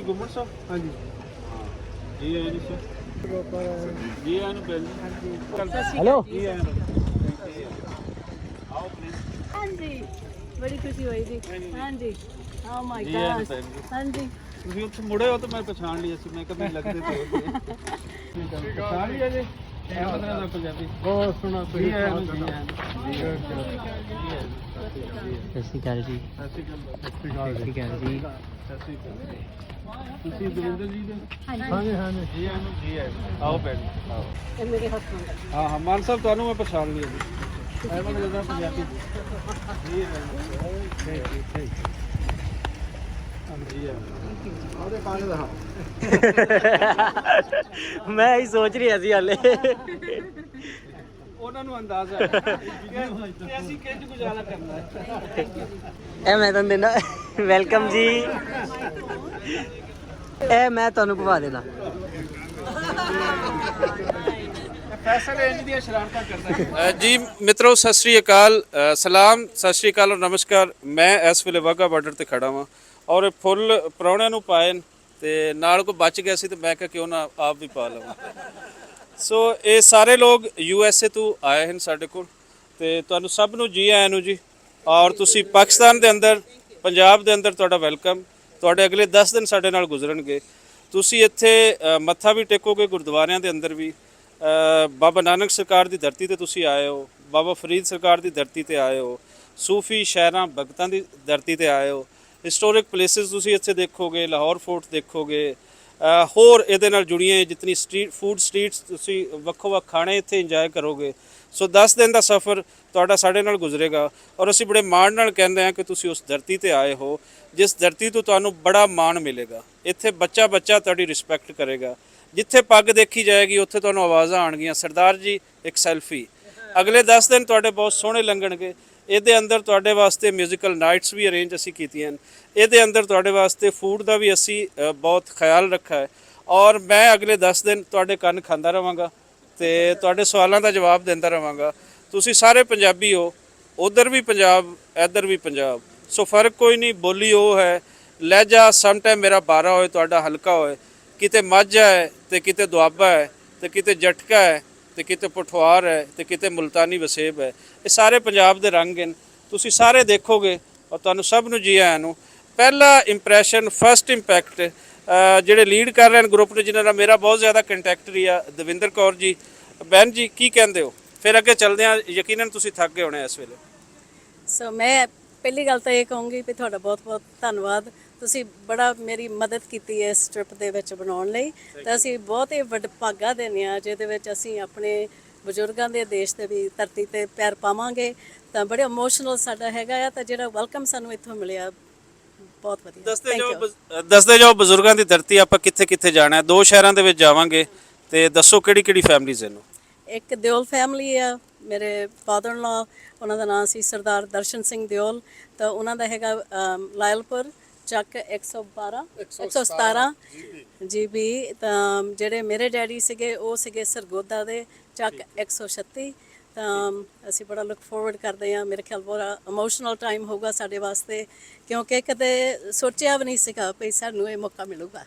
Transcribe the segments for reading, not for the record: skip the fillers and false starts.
ਗੁਰਮਨ ਸਾਹਿਬ ਹਾਂਜੀ ਜੀ ਆਇਆਂ ਜੀ ਸਰ ਜੀ ਆਇਆਂ ਨੂੰ ਬੈਲ हेलो ਜੀ ਆਇਆਂ ਨੂੰ ਆਓ ਪਲੀਜ਼ ਹਾਂਜੀ ਬੜੀ ਖੁਸ਼ੀ ਹੋਈ ਜੀ ਹਾਂਜੀ ਓ ਮਾਈ ਜੀ ਆਇਆਂ ਨੂੰ ਗॉड ਭੈਣ ਜੀ ਹਾਂਜੀ ਤੁਸੀਂ ਉੱਥੇ ਮੁੜੇ ਹੋ ਤਾਂ ਮੈਂ ਪਛਾਣ ਲਿਆ ਸੀ ਮੈਂ ਕਦੇ ਲੱਗਦੇ ਤੇ ਹੋਤੇ ਪਛਾਣ ਲਿਆ ਜੀ ਅਹਿਮਦ ਦਾ ਪੰਜਾਬੀ बहुत सुना ਜੀ ਆਇਆਂ ਨੂੰ ਜੀ ਆਇਆਂ ਨੂੰ सत श्रीकाल जी ਸਤਿ ਸ਼੍ਰੀ ਅਕਾਲ सत श्रीकाल जी ਸਤਿ ਸ਼੍ਰੀ ਅਕਾਲ ਤੁਸੀਂ ਦਵਿੰਦਰ ਜੀ ਦੇ हाँ जी हाँ जी ਜੀ ਆਇਆਂ ਨੂੰ ਜੀ ਆਇਆਂ ਨੂੰ ਆਓ ਭੈਣ ਜੀ, ਆਓ ਇਹ ਮੇਰੇ ਹਸਬੰਦ ਹਾਂ ਹਾਂ ਮਾਨ ਸਾਹਿਬ ਤੁਹਾਨੂੰ ਮੈਂ ਪਛਾਣ ਲਿਆ ਜੀ ਅਹਿਮਦ ਦਾ ਪੰਜਾਬੀ ਜੀ ਆਇਆਂ ਨੂੰ ठीक ठीक ਜੀ ਆਇਆਂ ਨੂੰ ਉਹਦੇ ਪਾਣੀ ਦਾ मैं ही सोच रही सी हाले ਉਹਨਾਂ ਨੂੰ ਅੰਦਾਜ਼ਾ ਹੈ ਕਿ ਅਸੀਂ ਕਿੰਜ ਗੁਜ਼ਾਰਾ ਕਰਨਾ ਹੈ ए मैं तुम देना वेलकम जी ए मैं ਤੁਹਾਨੂੰ ਪਵਾ ਦੇਣਾ ਫੈਸਲੇ ਇੰਜ ਦੀਆਂ ਸ਼ਰਾਰਤਾਂ ਕਰਦਾ ਹੈ ਜੀ ਮਿੱਤਰੋ ਸਤਿ ਸ਼੍ਰੀ ਅਕਾਲ ਸਲਾਮ ਸਤਿ ਸ਼੍ਰੀ ਅਕਾਲ ਔਰ ਨਮਸਕਾਰ ਮੈਂ ਇਸ ਵੇਲੇ ਵਾਘਾ ਬਾਰਡਰ ਤੇ ਖੜਾ ਵਾਂ ਔਰ ਇਹ ਫੁੱਲ ਪ੍ਰਾਹੁਣਿਆਂ ਨੂੰ ਪਾਏ ਨੇ ਤੇ ਨਾਲ ਕੋ ਬਚ ਗਿਆ ਸੀ ਤੇ ਮੈਂ ਕਿਹਾ ਕਿਉਂ ਨਾ ਆਪ ਵੀ ਪਾ ਲਵਾਂ ਸੋ ਇਹ ਸਾਰੇ ਲੋਕ USA ਤੋਂ ਆਏ ਹਨ ਸਾਡੇ ਕੋਲ ਤੇ ਤੁਹਾਨੂੰ ਸਭ ਨੂੰ ਜੀ ਆਇਆਂ ਨੂੰ ਜੀ ਔਰ ਤੁਸੀਂ ਪਾਕਿਸਤਾਨ ਦੇ ਅੰਦਰ ਪੰਜਾਬ ਦੇ ਅੰਦਰ ਤੁਹਾਡਾ ਵੈਲਕਮ ਤੁਹਾਡੇ ਅਗਲੇ 10 ਦਿਨ ਸਾਡੇ ਨਾਲ ਗੁਜ਼ਰਨਗੇ ਤੁਸੀਂ ਇੱਥੇ ਮੱਥਾ ਵੀ ਟੇਕੋਗੇ ਗੁਰਦੁਆਰਿਆਂ ਦੇ ਅੰਦਰ ਵੀ ਬਾਬਾ ਨਾਨਕ ਸਰਕਾਰ ਦੀ ਧਰਤੀ ਤੇ ਤੁਸੀਂ ਆਏ ਹੋ ਬਾਬਾ ਫਰੀਦ ਸਰਕਾਰ ਦੀ ਧਰਤੀ ਤੇ ਆਏ ਹੋ ਸੂਫੀ ਸ਼ਾਇਰਾਂ ਭਗਤਾਂ ਦੀ ਧਰਤੀ ਤੇ ਆਏ ਹੋ ਹਿਸਟੋਰਿਕ ਪਲੇਸਿਸ ਤੁਸੀਂ ਇੱਥੇ ਦੇਖੋਗੇ ਲਾਹੌਰ ਫੋਰਟ ਦੇਖੋਗੇ ਹੋਰ ਇਹਦੇ ਨਾਲ ਜੁੜੀਆਂ ਜਿਤਨੀ ਸਟਰੀਟਸ ਤੁਸੀਂ ਵੱਖੋ ਵੱਖ ਖਾਣੇ ਇੱਥੇ ਇੰਜੋਏ ਕਰੋਗੇ ਸੋ 10 ਦਿਨ ਦਾ ਸਫ਼ਰ ਤੁਹਾਡਾ ਸਾਡੇ ਨਾਲ ਗੁਜ਼ਰੇਗਾ ਔਰ ਅਸੀਂ ਬੜੇ ਮਾਣ ਨਾਲ ਕਹਿੰਦੇ ਹਾਂ ਕਿ ਤੁਸੀਂ ਉਸ ਧਰਤੀ ਤੇ ਆਏ ਹੋ ਜਿਸ ਧਰਤੀ ਤੋਂ ਤੁਹਾਨੂੰ ਬੜਾ ਮਾਣ ਮਿਲੇਗਾ ਇੱਥੇ ਬੱਚਾ ਬੱਚਾ ਤੁਹਾਡੀ ਰਿਸਪੈਕਟ ਕਰੇਗਾ ਜਿੱਥੇ ਪੱਗ ਦੇਖੀ ਜਾਏਗੀ ਉੱਥੇ ਤੁਹਾਨੂੰ ਆਵਾਜ਼ਾਂ ਆਉਣਗੀਆਂ ਸਰਦਾਰ ਜੀ ਇੱਕ ਸੈਲਫੀ ਅਗਲੇ 10 ਦਿਨ ਤੁਹਾਡੇ ਬਹੁਤ ਸੋਹਣੇ ਲੰਘਣਗੇ ਇਹਦੇ ਅੰਦਰ ਤੁਹਾਡੇ ਵਾਸਤੇ ਮਿਊਜ਼ੀਕਲ ਨਾਈਟਸ ਵੀ ਅਰੇਂਜ ਅਸੀਂ ਕੀਤੀਆਂ ਇਹਦੇ ਅੰਦਰ ਤੁਹਾਡੇ ਵਾਸਤੇ ਫੂਡ ਦਾ ਵੀ ਅਸੀਂ ਬਹੁਤ ਖਿਆਲ ਰੱਖਾ ਹੈ ਔਰ ਮੈਂ ਅਗਲੇ 10 ਦਿਨ ਤੁਹਾਡੇ ਕੰਨ ਖਾਂਦਾ ਰਵਾਂਗਾ ਤੇ ਤੁਹਾਡੇ ਸਵਾਲਾਂ ਦਾ ਜਵਾਬ ਦਿੰਦਾ ਰਵਾਂਗਾ ਤੁਸੀਂ ਸਾਰੇ ਪੰਜਾਬੀ ਹੋ ਉਧਰ ਵੀ ਪੰਜਾਬ ਇੱਧਰ ਵੀ ਪੰਜਾਬ ਸੋ ਫਰਕ ਕੋਈ ਨਹੀਂ ਬੋਲੀ ਉਹ ਹੈ ਲਹਿਜਾ ਸਮ ਟਾਈਮ ਮੇਰਾ 12 ਹੋਏ ਤੁਹਾਡਾ ਹਲਕਾ ਹੋਏ ਕਿਤੇ ਮਾਝਾ ਹੈ ਤੇ ਕਿਤੇ ਦੁਆਬਾ ਹੈ ਤੇ ਕਿਤੇ ਜਟਕਾ ਹੈ ਤੇ ਕਿਤੇ ਪਠਵਾਰ ਹੈ ਤੇ ਕਿਤੇ ਮੁਲਤਾਨੀ ਵਸੇਬ ਹੈ ਇਹ ਸਾਰੇ ਪੰਜਾਬ ਦੇ ਰੰਗ ਹਨ ਤੁਸੀਂ ਸਾਰੇ ਦੇਖੋਗੇ ਔਰ ਤੁਹਾਨੂੰ ਸਭ ਨੂੰ ਜੀ ਆਇਆਂ ਨੂੰ ਪਹਿਲਾ ਇੰਪ੍ਰੈਸ਼ਨ ਫਸਟ ਇੰਪੈਕਟ ਜਿਹੜੇ ਲੀਡ ਕਰ ਰਹੇ ਨੇ ਗਰੁੱਪ ਨੂੰ ਜਿਨ੍ਹਾਂ ਨਾਲ ਮੇਰਾ ਬਹੁਤ ਜ਼ਿਆਦਾ ਕੰਟੈਕਟ ਰਿਹਾ ਦਵਿੰਦਰ ਕੌਰ ਜੀ ਬੈਨ ਜੀ ਕੀ ਕਹਿੰਦੇ ਹੋ ਫਿਰ ਅੱਗੇ ਚੱਲਦੇ ਹਾਂ ਯਕੀਨਨ ਤੁਸੀਂ ਥੱਕ ਗਏ ਹੋਣੇ ਇਸ ਵੇਲੇ ਸੋ ਮੈਂ ਪਹਿਲੀ ਗੱਲ ਤਾਂ ਇਹ ਕਹੂੰਗੀ ਵੀ ਤੁਹਾਡਾ ਬਹੁਤ ਬਹੁਤ ਧੰਨਵਾਦ ਤੁਸੀਂ ਬੜਾ ਮੇਰੀ ਮਦਦ ਕੀਤੀ ਹੈ ਇਸ ਟ੍ਰਿਪ ਦੇ ਵਿੱਚ ਬਣਾਉਣ ਲਈ ਤਾਂ ਅਸੀਂ ਬਹੁਤ ਹੀ ਵਡਭਾਗਾ ਦਿੰਦੇ ਹਾਂ ਜਿਹਦੇ ਵਿੱਚ ਅਸੀਂ ਆਪਣੇ ਬਜ਼ੁਰਗਾਂ ਦੇ ਦੇਸ਼ ਦੇ ਵੀ ਧਰਤੀ ਤੇ ਪੈਰ ਪਾਵਾਂਗੇ ਤਾਂ ਬੜੇ ਇਮੋਸ਼ਨਲ ਸਾਡਾ ਹੈਗਾ ਆ ਤਾਂ ਜਿਹੜਾ ਵੈਲਕਮ ਸਾਨੂੰ ਇੱਥੋਂ ਮਿਲਿਆ ਬਹੁਤ ਵਧੀਆ ਦੱਸਦੇ ਜਾਓ ਬਜ਼ੁਰਗਾਂ ਦੀ ਧਰਤੀ ਆਪਾਂ ਕਿੱਥੇ ਕਿੱਥੇ ਜਾਣਾ ਹੈ ਦੋ ਸ਼ਹਿਰਾਂ ਦੇ ਵਿੱਚ ਜਾਵਾਂਗੇ ਤੇ ਦੱਸੋ ਕਿਹੜੀ ਕਿਹੜੀ ਫੈਮਿਲੀਜ਼ ਹਨ ਇੱਕ ਦਿਓਲ ਫੈਮਿਲੀ ਆ ਮੇਰੇ ਫਾਦਰ ਇਨ ਲਾ ਉਹਨਾਂ ਦਾ ਨਾਮ ਸੀ ਸਰਦਾਰ ਦਰਸ਼ਨ ਸਿੰਘ ਦਿਓਲ ਤਾਂ ਉਹਨਾਂ ਦਾ ਹੈਗਾ ਲਾਇਲਪੁਰ ਚੱਕ 117 GB ਤਾਂ ਜਿਹੜੇ ਮੇਰੇ ਡੈਡੀ ਸੀਗੇ ਉਹ ਸੀਗੇ ਸਰਗੋਦਾ ਦੇ ਚੱਕ 136 ਤਾਂ ਅਸੀਂ ਬੜਾ ਲੁੱਕ ਫੋਰਵਰਡ ਕਰਦੇ ਹਾਂ ਮੇਰੇ ਖਿਆਲ ਬੜਾ ਇਮੋਸ਼ਨਲ ਟਾਈਮ ਹੋਊਗਾ ਸਾਡੇ ਵਾਸਤੇ ਕਿਉਂਕਿ ਕਦੇ ਸੋਚਿਆ ਵੀ ਨਹੀਂ ਸੀਗਾ ਵੀ ਸਾਨੂੰ ਇਹ ਮੌਕਾ ਮਿਲੂਗਾ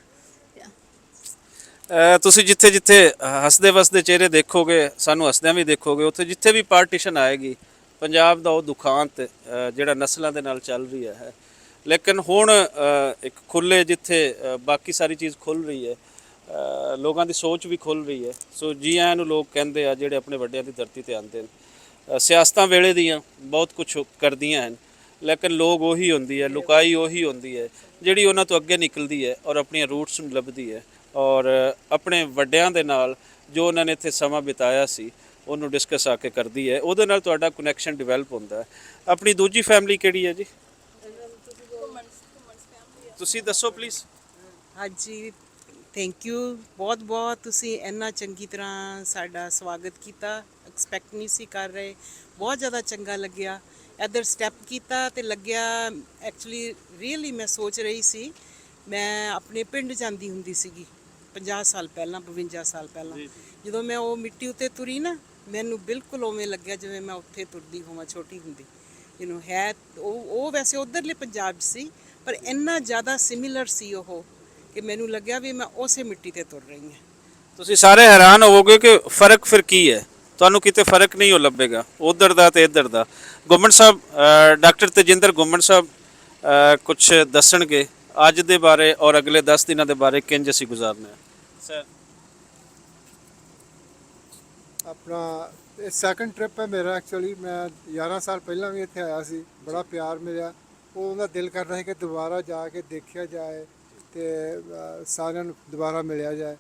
ਤੁਸੀਂ ਜਿੱਥੇ ਜਿੱਥੇ ਹੱਸਦੇ ਵਸਦੇ ਚਿਹਰੇ ਦੇਖੋਗੇ ਸਾਨੂੰ ਹੱਸਦਿਆਂ ਵੀ ਦੇਖੋਗੇ ਉੱਥੇ ਜਿੱਥੇ ਵੀ ਪਾਰਟੀਸ਼ਨ ਆਏਗੀ ਪੰਜਾਬ ਦਾ ਉਹ ਦੁਖਾਂਤ ਜਿਹੜਾ ਨਸਲਾਂ ਦੇ ਨਾਲ ਚੱਲ ਰਹੀ ਹੈ ਲੇਕਿਨ ਹੁਣ ਇੱਕ ਖੁੱਲੇ ਜਿੱਥੇ ਬਾਕੀ ਸਾਰੀ ਚੀਜ਼ ਖੁੱਲ ਰਹੀ ਹੈ ਲੋਕਾਂ ਦੀ ਸੋਚ ਵੀ ਖੁੱਲ ਰਹੀ ਹੈ ਸੋ ਜੀ ਆਇਆਂ ਨੂੰ ਲੋਕ ਕਹਿੰਦੇ ਆ ਜਿਹੜੇ ਆਪਣੇ ਵੱਡਿਆਂ ਦੀ ਧਰਤੀ ਤੇ ਆਉਂਦੇ ਨੇ ਸਿਆਸਤਾਂ ਵੇਲੇ ਦੀਆਂ ਬਹੁਤ ਕੁਝ ਕਰਦੀਆਂ ਹਨ ਲੇਕਿਨ ਲੋਕ ਉਹੀ ਹੁੰਦੀ ਹੈ ਲੁਕਾਈ ਉਹੀ ਹੁੰਦੀ ਹੈ ਜਿਹੜੀ ਉਹਨਾਂ ਤੋਂ ਅੱਗੇ ਨਿਕਲਦੀ ਹੈ ਔਰ ਆਪਣੀਆਂ ਰੂਟਸ ਨੂੰ ਲੱਭਦੀ ਹੈ ਔਰ ਆਪਣੇ ਵੱਡਿਆਂ ਦੇ ਨਾਲ ਜੋ ਉਹਨਾਂ ਨੇ ਇੱਥੇ ਸਮਾਂ ਬਿਤਾਇਆ ਸੀ ਉਹਨੂੰ ਡਿਸਕਸ ਆ ਕੇ ਕਰਦੀ ਹੈ ਉਹਦੇ ਨਾਲ ਤੁਹਾਡਾ ਕਨੈਕਸ਼ਨ ਡਿਵੈਲਪ ਹੁੰਦਾ ਹੈ ਆਪਣੀ ਦੂਜੀ ਫੈਮਿਲੀ ਕਿਹੜੀ ਹੈ ਜੀ ਤੁਸੀਂ ਦੱਸੋ ਪਲੀਜ਼ ਹਾਂਜੀ ਥੈਂਕ ਯੂ ਬਹੁਤ ਬਹੁਤ ਤੁਸੀਂ ਇੰਨਾ ਚੰਗੀ ਤਰ੍ਹਾਂ ਸਾਡਾ ਸਵਾਗਤ ਕੀਤਾ ਐਕਸਪੈਕਟ ਨਹੀਂ ਸੀ ਕਰ ਰਹੇ ਬਹੁਤ ਜ਼ਿਆਦਾ ਚੰਗਾ ਲੱਗਿਆ ਇੱਧਰ ਸਟੈਪ ਕੀਤਾ ਤੇ ਲੱਗਿਆ ਐਕਚੁਅਲੀ ਰੀਅਲੀ ਮੈਂ ਸੋਚ ਰਹੀ ਸੀ ਮੈਂ ਆਪਣੇ ਪਿੰਡ ਜਾਂਦੀ ਹੁੰਦੀ ਸੀਗੀ 50 ਸਾਲ ਪਹਿਲਾਂ 52 ਸਾਲ ਪਹਿਲਾਂ ਜਦੋਂ ਮੈਂ ਉਹ ਮਿੱਟੀ ਉੱਤੇ ਤੁਰੀ ਨਾ ਮੈਨੂੰ ਬਿਲਕੁਲ ਉਵੇਂ ਲੱਗਿਆ ਜਿਵੇਂ ਮੈਂ ਉੱਥੇ ਤੁਰਦੀ ਹੋਵਾਂ ਛੋਟੀ ਹੁੰਦੀ ਹੈ ਉਹ ਵੈਸੇ ਉਧਰਲੇ ਪੰਜਾਬ 'ਚ ਸੀ ਪਰ ਇੰਨਾ ਜ਼ਿਆਦਾ ਸਿਮਿਲਰ ਸੀ ਉਹ ਕਿ ਮੈਨੂੰ ਲੱਗਿਆ ਵੀ ਮੈਂ ਉਸੇ ਮਿੱਟੀ ਤੇ ਤੁਰ ਰਹੀ ਹਾਂ। ਤੁਸੀਂ ਸਾਰੇ ਹੈਰਾਨ ਹੋਵੋਗੇ ਕਿ ਫਰਕ ਫਿਰ ਕੀ ਹੈ। ਤੁਹਾਨੂੰ ਕਿਤੇ ਫਰਕ ਨਹੀਂ ਹੋ ਲੱਭੇਗਾ ਉਧਰ ਦਾ ਤੇ ਇੱਧਰ ਦਾ। ਗੁੰਮਣ ਸਾਹਿਬ, ਡਾਕਟਰ ਤੇਜਿੰਦਰ ਗੁੰਮਣ ਸਾਹਿਬ ਕੁਝ ਦੱਸਣਗੇ ਅੱਜ ਦੇ ਬਾਰੇ ਔਰ ਅਗਲੇ 10 ਦਿਨਾਂ ਦੇ ਬਾਰੇ ਕਿੰਜ ਅਸੀਂ ਗੁਜ਼ਾਰਨਾ ਹੈ। ਸਰ, ਆਪਣਾ ਇਹ ਸੈਕੰਡ ਟ੍ਰਿਪ ਹੈ ਮੇਰਾ। ਐਕਚੁਅਲੀ ਮੈਂ 11 ਸਾਲ ਪਹਿਲਾਂ ਵੀ ਇੱਥੇ ਆਇਆ ਸੀ, ਬੜਾ ਪਿਆਰ ਮਿਲਿਆ। ਉਹਦਾ ਦਿਲ ਕਰਦਾ ਹੈ ਕਿ ਦੁਬਾਰਾ ਜਾ ਕੇ ਦੇਖਿਆ ਜਾਏ ਤੇ ਸਾਰਿਆਂ ਨੂੰ ਦੁਬਾਰਾ ਮਿਲਿਆ ਜਾਏ।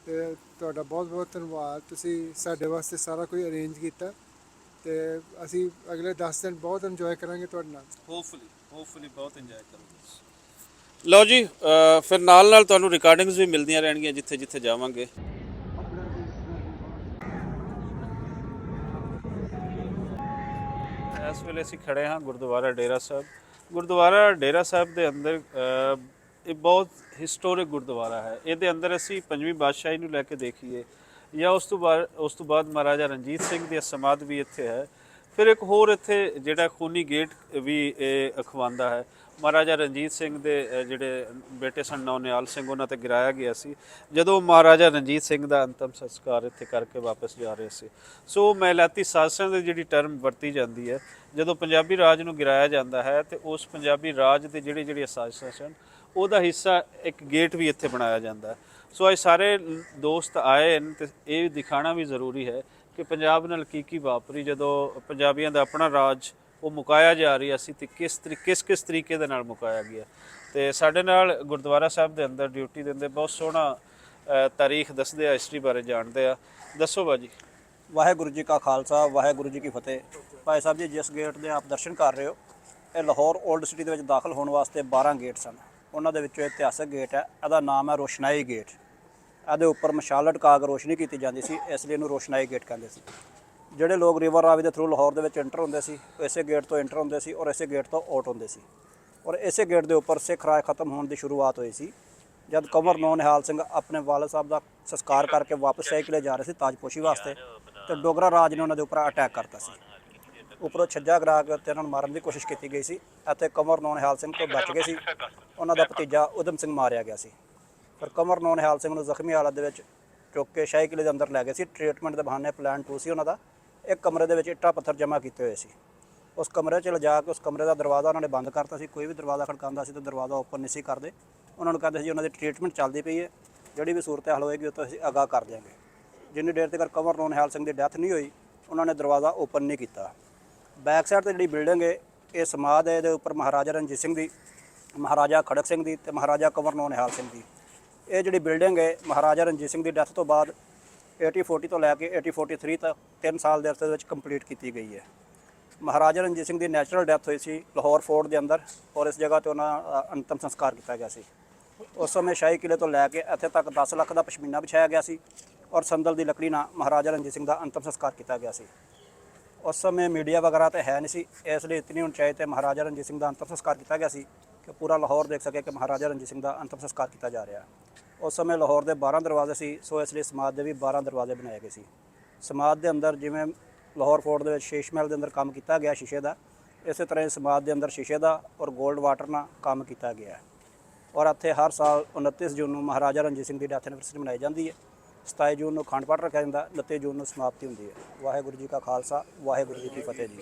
ਤੇ ਤੁਹਾਡਾ ਬਹੁਤ ਬਹੁਤ ਧੰਨਵਾਦ, ਤੁਸੀਂ ਸਾਡੇ ਵਾਸਤੇ ਸਾਰਾ ਕੁਝ ਅਰੇਂਜ ਕੀਤਾ ਤੇ ਅਸੀਂ ਅਗਲੇ 10 ਦਿਨ ਬਹੁਤ ਇੰਜੋਏ ਕਰਾਂਗੇ ਤੁਹਾਡੇ ਨਾਲ। ਹੋਪਫੁਲੀ ਬਹੁਤ ਇੰਜੋਏ ਕਰੋਗੇ। ਲਓ ਜੀ, ਫਿਰ ਨਾਲ ਨਾਲ ਤੁਹਾਨੂੰ ਰਿਕਾਰਡਿੰਗਸ ਵੀ ਮਿਲਦੀਆਂ ਰਹਿਣਗੀਆਂ ਜਿੱਥੇ ਜਿੱਥੇ ਜਾਵਾਂਗੇ। ਇਸ ਵੇਲੇ ਅਸੀਂ ਖੜੇ ਹਾਂ ਗੁਰਦੁਆਰਾ ਡੇਰਾ ਸਾਹਿਬ। ਗੁਰਦੁਆਰਾ ਡੇਰਾ ਸਾਹਿਬ ਦੇ ਅੰਦਰ ਇਹ ਬਹੁਤ ਹਿਸਟੋਰਿਕ ਗੁਰਦੁਆਰਾ ਹੈ। ਇਹਦੇ ਅੰਦਰ ਅਸੀਂ ਪੰਜਵੀਂ ਬਾਦਸ਼ਾਹੀ ਨੂੰ ਲੈ ਕੇ ਦੇਖੀਏ ਜਾਂ ਉਸ ਤੋਂ ਬਾਅਦ ਮਹਾਰਾਜਾ ਰਣਜੀਤ ਸਿੰਘ ਦੀ ਸਮਾਧ ਵੀ ਇੱਥੇ ਹੈ। ਫਿਰ ਇੱਕ ਹੋਰ ਇੱਥੇ ਜਿਹੜਾ ਖੂਨੀ ਗੇਟ ਵੀ ਇਹ ਅਖਵਾਉਂਦਾ ਹੈ। ਮਹਾਰਾਜਾ ਰਣਜੀਤ ਸਿੰਘ ਦੇ ਜਿਹੜੇ ਬੇਟੇ ਸਨ ਨੌਨਿਹਾਲ ਸਿੰਘ, ਉਹਨਾਂ ਤੇ ਗਿਰਾਇਆ ਗਿਆ ਸੀ ਜਦੋਂ ਮਹਾਰਾਜਾ ਰਣਜੀਤ ਸਿੰਘ ਦਾ ਅੰਤਮ ਸੰਸਕਾਰ ਇੱਥੇ ਕਰਕੇ ਵਾਪਸ ਜਾ ਰਹੇ ਸੀ। ਸੋ ਮਹਿਲਾਤੀ ਸ਼ਾਸਨ ਦੀ ਜਿਹੜੀ ਟਰਮ ਵਰਤੀ ਜਾਂਦੀ ਹੈ ਜਦੋਂ ਪੰਜਾਬੀ ਰਾਜ ਨੂੰ ਗਿਰਾਇਆ ਜਾਂਦਾ ਹੈ ਤੇ ਉਸ ਪੰਜਾਬੀ ਰਾਜ ਦੇ ਜਿਹੜੇ ਸ਼ਾਸਨ ਸਨ ਉਹਦਾ ਹਿੱਸਾ ਇੱਕ ਗੇਟ ਵੀ ਇੱਥੇ ਬਣਾਇਆ ਜਾਂਦਾ। ਸੋ ਅੱਜ ਸਾਰੇ ਦੋਸਤ ਆਏ ਹਨ ਤੇ ਇਹ ਦਿਖਾਣਾ ਵੀ ਜ਼ਰੂਰੀ ਹੈ ਕਿ ਪੰਜਾਬ ਨਾਲ ਕੀ ਵਾਪਰੀ ਜਦੋਂ ਪੰਜਾਬੀਆਂ ਦਾ ਆਪਣਾ ਰਾਜ ਉਹ ਮੁਕਾਇਆ ਜਾ ਰਿਹਾ ਸੀ ਤੇ ਕਿਸ ਤਰੀਕੇ ਦੇ ਨਾਲ ਮੁਕਾਇਆ ਗਿਆ। ਤੇ ਸਾਡੇ ਨਾਲ ਗੁਰਦੁਆਰਾ ਸਾਹਿਬ ਦੇ ਅੰਦਰ ਡਿਊਟੀ ਦਿੰਦੇ ਬਹੁਤ ਸੋਹਣਾ ਤਾਰੀਖ ਦੱਸਦੇ ਆ, ਹਿਸਟਰੀ ਬਾਰੇ ਜਾਣਦੇ ਆ। ਦੱਸੋ ਬਾਜੀ। ਵਾਹਿਗੁਰੂ ਜੀ ਕਾ ਖਾਲਸਾ, ਵਾਹਿਗੁਰੂ ਜੀ ਕੀ ਫਤਿਹ। ਭਾਈ ਸਾਹਿਬ ਜੀ, ਜਿਸ ਗੇਟ ਦੇ ਆਪ ਦਰਸ਼ਨ ਕਰ ਰਹੇ ਹੋ, ਇਹ ਲਾਹੌਰ ਓਲਡ ਸਿਟੀ ਦੇ ਵਿੱਚ ਦਾਖਲ ਹੋਣ ਵਾਸਤੇ 12 ਗੇਟ ਸਨ। ਉਹਨਾਂ ਦੇ ਵਿੱਚੋਂ ਇਤਿਹਾਸਕ ਗੇਟ ਹੈ, ਇਹਦਾ ਨਾਮ ਹੈ ਰੋਸ਼ਨਾਈ ਗੇਟ। ਇਹਦੇ ਉੱਪਰ ਮਸ਼ਾਲ ਲਟਕਾ ਕੇ ਰੋਸ਼ਨੀ ਕੀਤੀ ਜਾਂਦੀ ਸੀ, ਇਸ ਲਈ ਇਹਨੂੰ ਰੋਸ਼ਨਾਈ ਗੇਟ ਕਹਿੰਦੇ ਸੀ। ਜਿਹੜੇ ਲੋਕ ਰਿਵਰ ਰਾਵੀ ਦੇ ਥਰੂ ਲਾਹੌਰ ਦੇ ਵਿੱਚ ਐਂਟਰ ਹੁੰਦੇ ਸੀ, ਉਹ ਇਸੇ ਗੇਟ ਤੋਂ ਐਂਟਰ ਹੁੰਦੇ ਸੀ ਔਰ ਇਸੇ ਗੇਟ ਤੋਂ ਆਊਟ ਹੁੰਦੇ ਸੀ। ਔਰ ਇਸੇ ਗੇਟ ਦੇ ਉੱਪਰ ਸਿੱਖ ਰਾਜ ਖਤਮ ਹੋਣ ਦੀ ਸ਼ੁਰੂਆਤ ਹੋਈ ਸੀ ਜਦ ਕੰਵਰ ਨੌਨਿਹਾਲ ਸਿੰਘ ਆਪਣੇ ਵਾਲਦ ਸਾਹਿਬ ਦਾ ਸੰਸਕਾਰ ਕਰਕੇ ਵਾਪਸ ਸ਼ਾਹੀ ਕਿਲੇ ਜਾ ਰਹੇ ਸੀ ਤਾਜਪੋਸ਼ੀ ਵਾਸਤੇ, ਤੇ ਡੋਗਰਾ ਰਾਜ ਨੇ ਉਹਨਾਂ ਦੇ ਉੱਪਰ ਅਟੈਕ ਕਰਤਾ ਸੀ। ਉੱਪਰੋਂ ਛੱਜਾ ਗਰਾ ਕੇ ਉੱਤੇ ਉਹਨਾਂ ਨੂੰ ਮਾਰਨ ਦੀ ਕੋਸ਼ਿਸ਼ ਕੀਤੀ ਗਈ ਸੀ ਅਤੇ ਕੰਵਰ ਨੌਨਿਹਾਲ ਸਿੰਘ ਤੋਂ ਬਚ ਗਏ ਸੀ। ਉਹਨਾਂ ਦਾ ਭਤੀਜਾ ਉਦਮ ਸਿੰਘ ਮਾਰਿਆ ਗਿਆ ਸੀ। ਪਰ ਕੰਵਰ ਨੌਨਿਹਾਲ ਸਿੰਘ ਨੂੰ ਜ਼ਖਮੀ ਹਾਲਤ ਦੇ ਵਿੱਚ ਚੁੱਕ ਕੇ ਸ਼ਾਹੀ ਕਿਲੇ ਦੇ ਅੰਦਰ ਲੈ ਗਏ ਸੀ। ਟ੍ਰੀਟਮੈਂਟ ਦੇ ਬਹਾਨੇ ਪਲਾਨ 2 ਸੀ ਉਹਨਾਂ ਦਾ। ਇੱਕ ਕਮਰੇ ਦੇ ਵਿੱਚ ਇੱਟਾਂ ਪੱਥਰ ਜਮ੍ਹਾਂ ਕੀਤੇ ਹੋਏ ਸੀ। ਉਸ ਕਮਰੇ 'ਚ ਲਿਜਾ ਕੇ ਉਸ ਕਮਰੇ ਦਾ ਦਰਵਾਜ਼ਾ ਉਹਨਾਂ ਨੇ ਬੰਦ ਕਰਤਾ ਸੀ। ਕੋਈ ਵੀ ਦਰਵਾਜ਼ਾ ਖੜਕਾਉਂਦਾ ਸੀ ਤਾਂ ਦਰਵਾਜ਼ਾ ਓਪਨ ਨਹੀਂ ਸੀ ਕਰਦੇ। ਉਹਨਾਂ ਨੂੰ ਕਹਿੰਦੇ ਸੀ ਉਹਨਾਂ ਦੀ ਟ੍ਰੀਟਮੈਂਟ ਚੱਲਦੀ ਪਈ ਹੈ, ਜਿਹੜੀ ਵੀ ਸੂਰਤ ਹਾਲ ਹੋਏਗੀ ਉਹ ਤੋਂ ਅਸੀਂ ਆਗਾਹ ਕਰ ਦਿਆਂਗੇ। ਜਿੰਨੀ ਦੇਰ ਤੱਕ ਕੰਵਰ ਨੌਨਿਹਾਲ ਸਿੰਘ ਦੀ ਡੈਥ ਨਹੀਂ ਹੋਈ, ਉਹਨਾਂ ਨੇ ਦਰਵਾਜ਼ਾ ਓਪਨ ਨਹੀਂ ਕੀਤਾ। ਬੈਕ ਸਾਈਡ 'ਤੇ ਜਿਹੜੀ ਬਿਲਡਿੰਗ ਹੈ, ਇਹ ਸਮਾਧ ਹੈ। ਇਹਦੇ ਉੱਪਰ ਮਹਾਰਾਜਾ ਰਣਜੀਤ ਸਿੰਘ ਦੀ, ਮਹਾਰਾਜਾ ਖੜਕ ਸਿੰਘ ਦੀ ਤੇ ਮਹਾਰਾਜਾ ਕੰਵਰ ਨੌਨਿਹਾਲ ਸਿੰਘ ਦੀ ਇਹ ਜਿਹੜੀ ਬਿਲਡਿੰਗ ਹੈ, ਮਹਾਰਾਜਾ ਰਣਜੀਤ ਸਿੰਘ ਦੀ ਡੈਥ ਤੋਂ ਬਾਅਦ 1840 ਤੋਂ ਲੈ ਕੇ 1843 ਤੱਕ 3 ਸਾਲ ਦੇ ਅਰਸੇ ਵਿੱਚ ਕੰਪਲੀਟ ਕੀਤੀ ਗਈ ਹੈ। ਮਹਾਰਾਜਾ ਰਣਜੀਤ ਸਿੰਘ ਦੀ ਨੈਚੁਰਲ ਡੈਥ ਹੋਈ ਸੀ ਲਾਹੌਰ ਫੋਰਟ ਦੇ ਅੰਦਰ ਔਰ ਇਸ ਜਗ੍ਹਾ 'ਤੇ ਉਹਨਾਂ ਦਾ ਅੰਤਮ ਸੰਸਕਾਰ ਕੀਤਾ ਗਿਆ ਸੀ। ਉਸ ਸਮੇਂ ਸ਼ਾਹੀ ਕਿਲੇ ਤੋਂ ਲੈ ਕੇ ਇੱਥੇ ਤੱਕ 10 ਲੱਖ ਦਾ ਪਸ਼ਮੀਨਾ ਵਿਛਾਇਆ ਗਿਆ ਸੀ ਔਰ ਸੰਦਲ ਦੀ ਲੱਕੜੀ ਨਾਲ ਮਹਾਰਾਜਾ ਰਣਜੀਤ ਸਿੰਘ ਦਾ ਅੰਤਮ ਸੰਸਕਾਰ ਕੀਤਾ ਗਿਆ ਸੀ। ਉਸ ਸਮੇਂ ਮੀਡੀਆ ਵਗੈਰਾ ਤਾਂ ਹੈ ਨਹੀਂ ਸੀ, ਇਸ ਲਈ ਇਤਨੀ ਉਚਾਈ 'ਤੇ ਮਹਾਰਾਜਾ ਰਣਜੀਤ ਸਿੰਘ ਦਾ ਅੰਤਮ ਸੰਸਕਾਰ ਕੀਤਾ ਗਿਆ ਸੀ ਕਿ ਪੂਰਾ ਲਾਹੌਰ ਦੇਖ ਸਕੇ ਕਿ ਮਹਾਰਾਜਾ ਰਣਜੀਤ ਸਿੰਘ ਦਾ ਅੰਤਮ ਸੰਸਕਾਰ ਕੀਤਾ ਜਾ ਰਿਹਾ। ਉਸ ਸਮੇਂ ਲਾਹੌਰ ਦੇ 12 ਦਰਵਾਜ਼ੇ ਸੀ, ਸੋ ਇਸ ਲਈ ਸਮਾਧ ਦੇ ਵੀ 12 ਦਰਵਾਜ਼ੇ ਬਣਾਏ ਗਏ ਸੀ। ਸਮਾਧ ਦੇ ਅੰਦਰ ਜਿਵੇਂ ਲਾਹੌਰ ਫੋਰਟ ਦੇ ਵਿੱਚ ਸ਼ੀਸ਼ ਮਹਿਲ ਦੇ ਅੰਦਰ ਕੰਮ ਕੀਤਾ ਗਿਆ ਸ਼ੀਸ਼ੇ ਦਾ, ਇਸੇ ਤਰ੍ਹਾਂ ਸਮਾਧ ਦੇ ਅੰਦਰ ਸ਼ੀਸ਼ੇ ਦਾ ਔਰ 골ਡ ਵਾਟਰ ਨਾਲ ਕੰਮ ਕੀਤਾ ਗਿਆ। ਔਰ ਇੱਥੇ ਹਰ ਸਾਲ 29 ਜੂਨ ਨੂੰ ਮਹਾਰਾਜਾ ਰਣਜੀਤ ਸਿੰਘ ਦੀ ਡੈਥ ਐਨੀਵਰਸਰੀ ਮਨਾਈ ਜਾਂਦੀ ਹੈ। 27 ਜੂਨ ਨੂੰ ਅਖੰਡ ਪਾਠ ਰੱਖਿਆ ਜਾਂਦਾ, 29 ਜੂਨ ਨੂੰ ਸਮਾਪਤੀ ਹੁੰਦੀ ਹੈ। ਵਾਹਿਗੁਰੂ ਜੀ ਕਾ ਖਾਲਸਾ, ਵਾਹਿਗੁਰੂ ਜੀ ਕੀ ਫਤਿਹ ਜੀ।